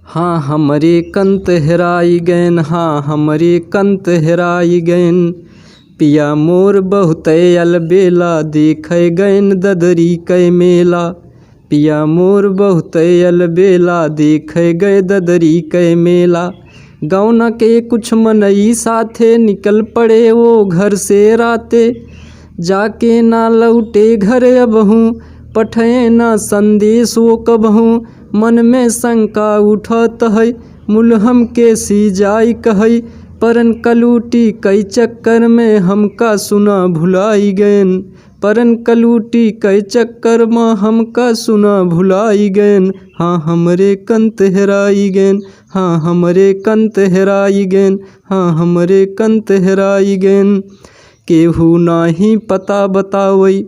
हाँ हमरे कंत हेराई गैन, हाँ हमरे कंत हेराई गैन। पिया मोर बहुतै अलबेला, देखे गैन ददरी कै मेला। पिया मोर बहुतै अलबेला, देखे गए ददरी कै मेला। गौना के कुछ मनई साथे, निकल पड़े वो घर से राते। जाके ना लौटे घर अबहूँ, पठे ना संदेश वो कबहूँ। मन में शंका उठत है, मुलहम के सी जाई कहई। परन कलूटी कई चक्कर में हमका सुना भुलाई गैन। परन कलूटी कई चक्कर में हमका सुना भुलाई गैन। हाँ हमरे कंत हेराई गैन, हाँ हमरे कंत हेराई गैन, हाँ हमरे कंत हेराई गैन। केहू नाही पता बतावई,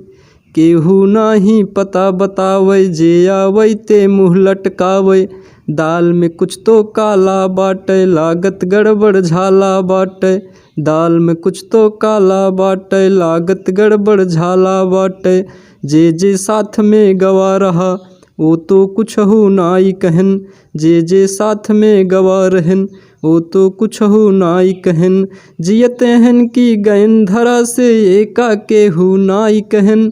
केहू नाही पता बतावई, जे आवई ते मुँह लटकावई। दाल में कुछ तो काला बाटे, लागत गड़बड़ झाला बाटे। दाल में कुछ तो काला बाटे, लागत गड़बड़ झाला बाटे। जे साथ में गवा रहा, वो तो कुछ हो नाई कहन। जे साथ में गवा रहन, वो तो कुछ हो नाई कहन। जियते हन की गैन धरा से, एका केहू नाई कहन।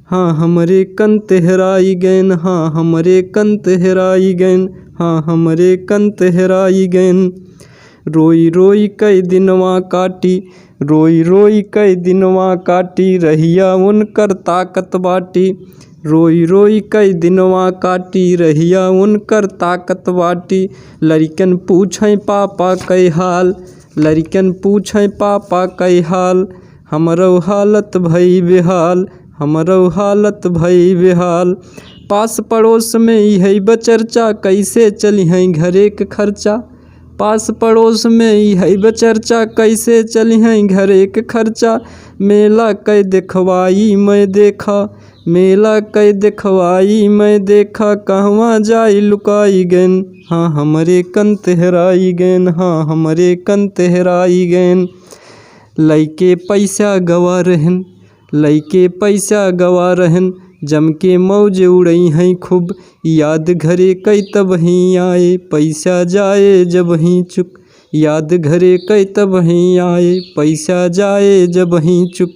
हाँ हमरे कंत हेराई गैन, हाँ हमरे कंत हेराई गैन, हाँ हमरे कंत हेराई गैन। रोई रोई कई दिनवा काटी, रोई रोई कई दिनवा काटी, रहिया उनकर ताकत बाटी। रोई रोई कई दिनवा काटी, रहिया उनकर ताकत बाटी। लड़कन पूछें पापा कई हाल, लड़कन पूछें पापा कई हाल। हमरो हालत भई बेहाल, हमरो हालत भई बेहाल। पास पड़ोस में यही बचर्चा, कैसे चली हैं घरे के खर्चा। पास पड़ोस में यही बचर्चा, कैसे चली हैं घरे के खर्चा। मेला कै देखवाई मैं देखा, मेला कै देखवाई मैं देखा, कहवा जाई लुकाई गैन। हाँ हमरे कंत हेराई गैन, हाँ हमरे कंत हेराई गैन। लइके पैसा गवा रहन, लइके पैसा गवा रहन। जम के मौज उड़ई हैं खूब, याद घरे कई तब ही आए, पैसा जाए जब ही चुक। याद घरे कई तब ही आए, पैसा जाए जब ही चुक।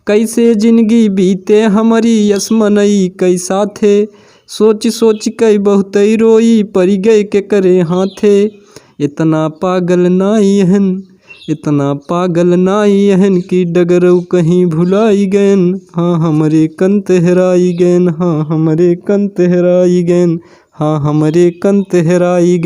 कैसे जिंदगी बीते हमारी यसमनई कई साथे, सोच सोच कई बहुतई रोई, परी गए के करे हाथे। इतना पागल नाई हन, इतना पागल नाई हन, कि डगरऊ कहीं भुलाई गैन। हाँ हमरे कंत हेराई गैन, हाँ हमरे कंत हेराई गैन, हाँ हमरे कंत हेराई गैन।